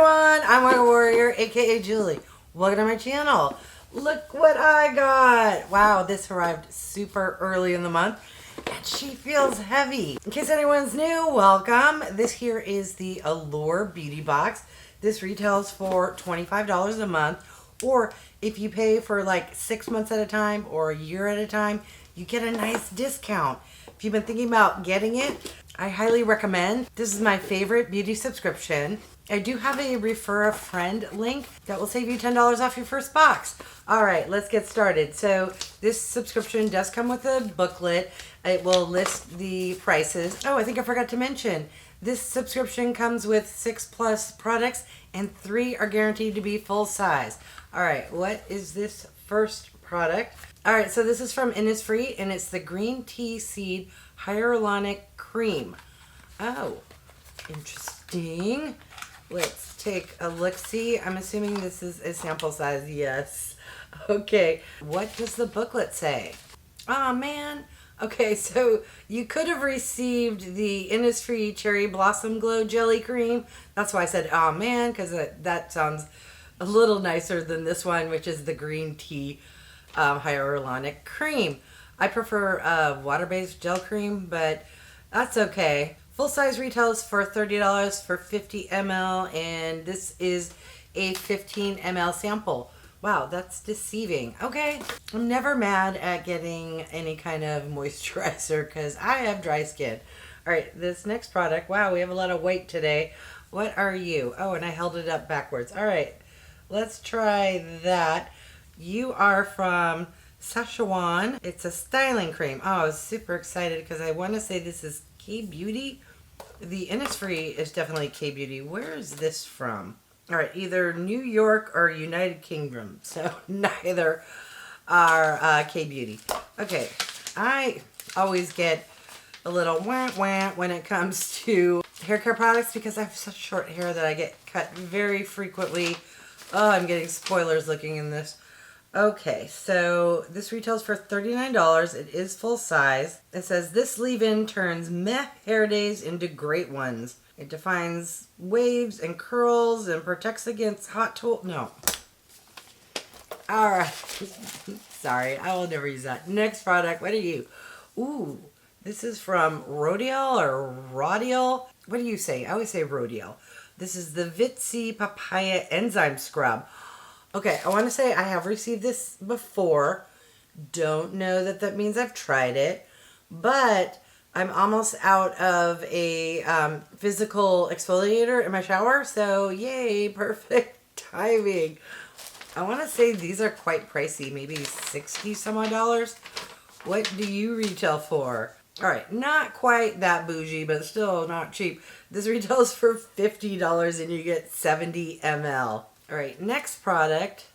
everyone, I'm Wygo Warrior, aka Julie. Welcome to my channel. Look what I got. Wow, this arrived super early in the month and she feels heavy. In case anyone's new, welcome. This here is the Allure Beauty Box. This retails for $25 a month, or if you pay for like 6 months at a time or a year at a time, you get a nice discount. If you've been thinking about getting it, I highly recommend. This is my favorite beauty subscription. I do have a refer a friend link that will save you $10 off your first box. All right, let's get started. So this subscription does come with a booklet. It will list the prices. Oh, I think I forgot to mention, this subscription comes with 6+ products and 3 are guaranteed to be full size. All right, what is this first product? All right, so this is from Innisfree and it's the Green Tea Seed Hyaluronic Cream. Oh, interesting. Let's take a look-see. I'm assuming this is a sample size. Yes. Okay. What does the booklet say? Oh, man. Okay, so you could have received the Innisfree Cherry Blossom Glow Jelly Cream. That's why I said, oh, man, because that sounds a little nicer than this one, which is the Green Tea Hyaluronic Cream. I prefer water-based gel cream, but that's okay. Full size retails for $30 for 50 ml, and this is a 15 ml sample. Wow, that's deceiving. Okay, I'm never mad at getting any kind of moisturizer because I have dry skin. All right, this next product. Wow, we have a lot of white today. What are you? Oh, and I held it up backwards. All right, let's try that. You are from SACHAJUAN. It's a styling cream. Oh, I was super excited because I want to say this is K-Beauty. The Innisfree is definitely K-Beauty. Where is this from? All right, either New York or United Kingdom. So neither are K-Beauty. Okay, I always get a little wah-wah when it comes to hair care products because I have such short hair that I get cut very frequently. Oh, I'm getting spoilers looking in this. Okay, so this retails for $39. It is full size. It says this leave-in turns meh hair days into great ones. It defines waves and curls and protects against hot tool. No. All right. Sorry, I will never use that. Next product. What are you? Ooh, this is from RODIAL or RODIAL. What do you say? I always say RODIAL. This is the Vitsy Papaya Enzyme Scrub. Okay, I want to say I have received this before. Don't know that that means I've tried it, but I'm almost out of a physical exfoliator in my shower, so yay, perfect timing. I want to say these are quite pricey, maybe 60 some odd dollars. What do you retail for? All right, not quite that bougie, but still not cheap. This retails for $50 and you get 70 ml. All right, next product.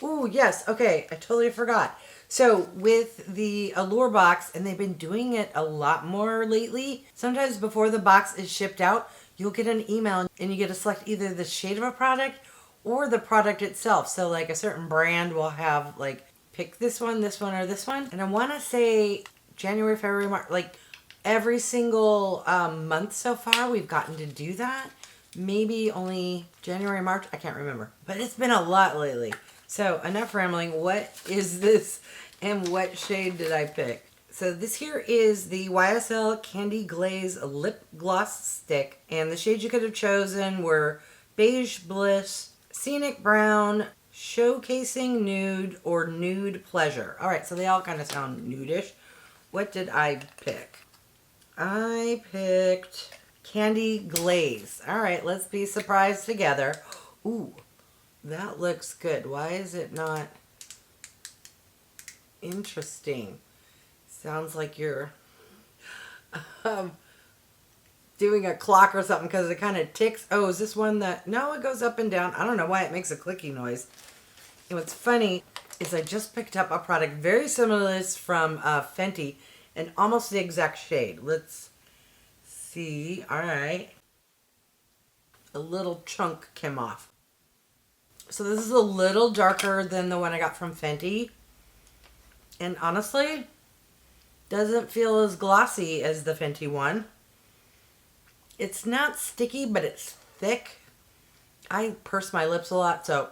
Ooh, yes. Okay, I totally forgot. So with the Allure box, and they've been doing it a lot more lately, sometimes before the box is shipped out, you'll get an email and you get to select either the shade of a product or the product itself. So like a certain brand will have like, pick this one, or this one. And I want to say January, February, March, like every single month so far, we've gotten to do that. Maybe only January, March, I can't remember. But it's been a lot lately. So enough rambling. What is this and what shade did I pick? So this here is the YSL Candy Glaze Lip Gloss Stick. And the shades you could have chosen were Beige Bliss, Scenic Brown, Showcasing Nude, or Nude Pleasure. All right, so they all kind of sound nudish. What did I pick? I picked Candy Glaze. All right, let's be surprised together. Ooh, that looks good. Why is it not interesting? Sounds like you're doing a clock or something because it kind of ticks. Oh, is this one that... No, it goes up and down. I don't know why it makes a clicky noise. And what's funny is I just picked up a product very similar to this from Fenty and almost the exact shade. Let's see. All right. A little chunk came off. So this is a little darker than the one I got from Fenty. And honestly, doesn't feel as glossy as the Fenty one. It's not sticky, but it's thick. I purse my lips a lot, so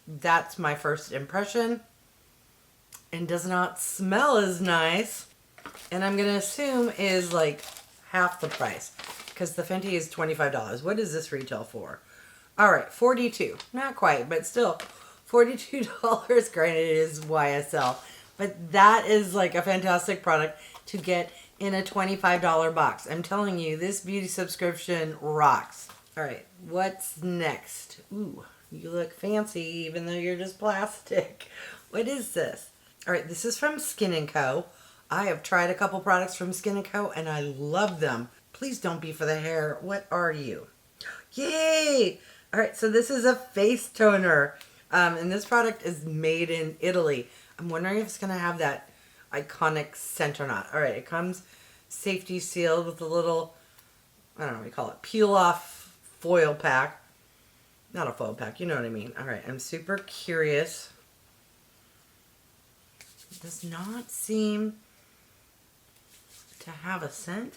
that's my first impression. And does not smell as nice. And I'm going to assume is like half the price, because the Fenty is $25. What does this retail for? All right, $42. Not quite, but still $42. Granted, it is YSL. But that is like a fantastic product to get in a $25 box. I'm telling you, this beauty subscription rocks. All right, what's next? Ooh, you look fancy even though you're just plastic. What is this? All right, this is from SKIN&CO. I have tried a couple products from SKIN&CO and I love them. Please don't be for the hair. What are you? Yay! All right, so this is a face toner. And this product is made in Italy. I'm wondering if it's going to have that iconic scent or not. All right, it comes safety sealed with a little, I don't know what you call it, peel off foil pack. Not a foil pack, you know what I mean. All right, I'm super curious. It does not seem to have a scent.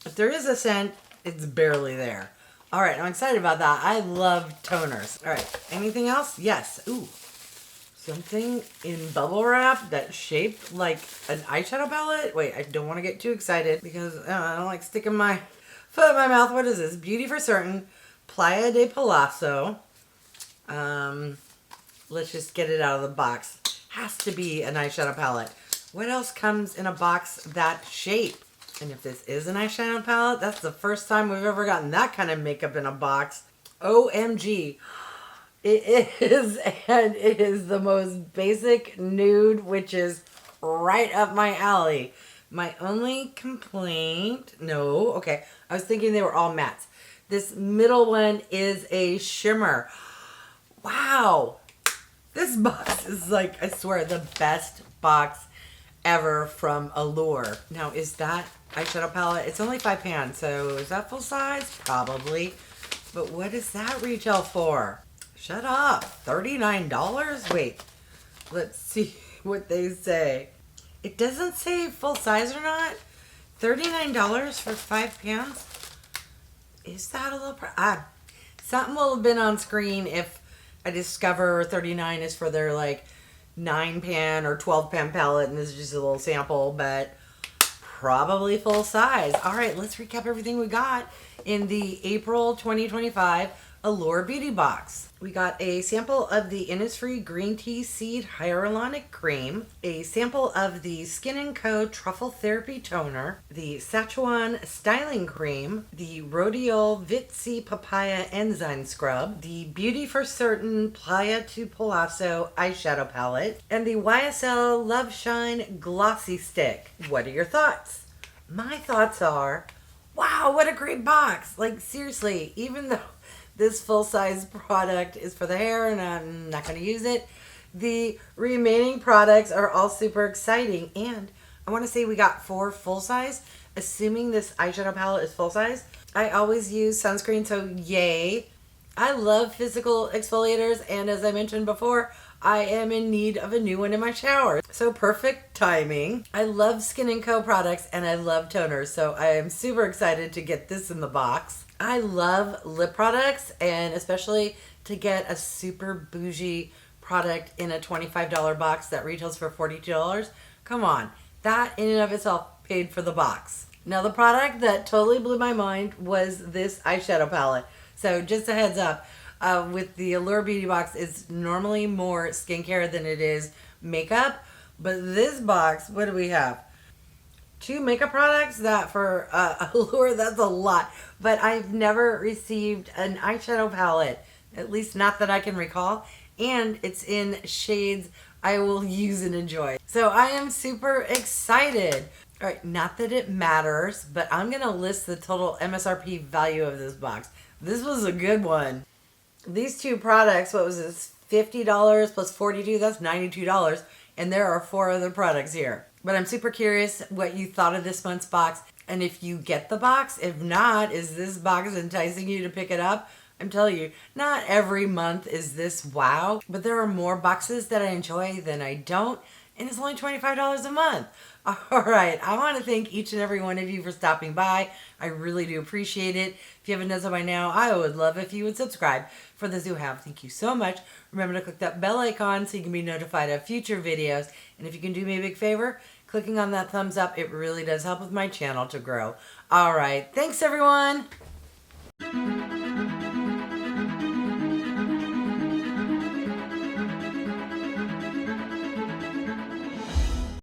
If there is a scent, it's barely there. All right, I'm excited about that. I love toners. All right, anything else? Yes. Ooh, something in bubble wrap that's shaped like an eyeshadow palette. Wait, I don't want to get too excited because I don't like sticking my foot in my mouth. What is this? Beauty for Certain, Playa de Palazzo. Let's just get it out of the box. Has to be an eyeshadow palette. What else comes in a box that shape? And if this is an eyeshadow palette, that's the first time we've ever gotten that kind of makeup in a box. OMG. It is, and it is the most basic nude, which is right up my alley. My only complaint, no, okay, I was thinking they were all mattes. This middle one is a shimmer. Wow. This box is like, I swear, the best box ever from Allure. Now, is that eyeshadow palette? It's only £5, so is that full size? Probably. But what does that retail for? Shut up. $39? Wait, let's see what they say. It doesn't say full size or not. $39 for £5? Is that a little something will have been on screen if I discover 39 is for their like 9-pan or 12-pan palette and this is just a little sample, but probably full size. All right, let's recap everything we got in the April 2025 Allure Beauty Box. We got a sample of the Innisfree Green Tea Seed Hyaluronic Cream, a sample of the SKIN&CO Truffle Therapy Toner, the SACHAJUAN Styling Cream, the RODIAL Vitamin Papaya Enzyme Scrub, the Beauty for Certain Playa to Palazzo Eyeshadow Palette, and the YSL Love Shine Glossy Stick. What are your thoughts? My thoughts are, wow, what a great box. Like, seriously, even though this full-size product is for the hair and I'm not going to use it, the remaining products are all super exciting. And I want to say we got 4 full-size, assuming this eyeshadow palette is full-size. I always use sunscreen, so yay. I love physical exfoliators, and as I mentioned before, I am in need of a new one in my shower. So perfect timing. I love SKIN&CO products and I love toners, so I am super excited to get this in the box. I love lip products, and especially to get a super bougie product in a $25 box that retails for $42. Come on, that in and of itself paid for the box. Now, the product that totally blew my mind was this eyeshadow palette. So just a heads up, with the Allure Beauty Box, it's normally more skincare than it is makeup. But this box, what do we have? 2 makeup products that for Allure, that's a lot. But I've never received an eyeshadow palette, at least not that I can recall. And it's in shades I will use and enjoy. So I am super excited. All right, not that it matters, but I'm going to list the total MSRP value of this box. This was a good one. These 2 products, what was this? $50 plus $42, that's $92. And there are 4 other products here. But I'm super curious what you thought of this month's box. And if you get the box, if not, is this box enticing you to pick it up? I'm telling you, not every month is this wow. But there are more boxes that I enjoy than I don't. and it's only $25 a month. All right, I want to thank each and every one of you for stopping by. I really do appreciate it. If you haven't done so by now, I would love if you would subscribe. For those who have, thank you so much. Remember to click that bell icon so you can be notified of future videos. And if you can do me a big favor, clicking on that thumbs up, it really does help with my channel to grow. All right, thanks everyone.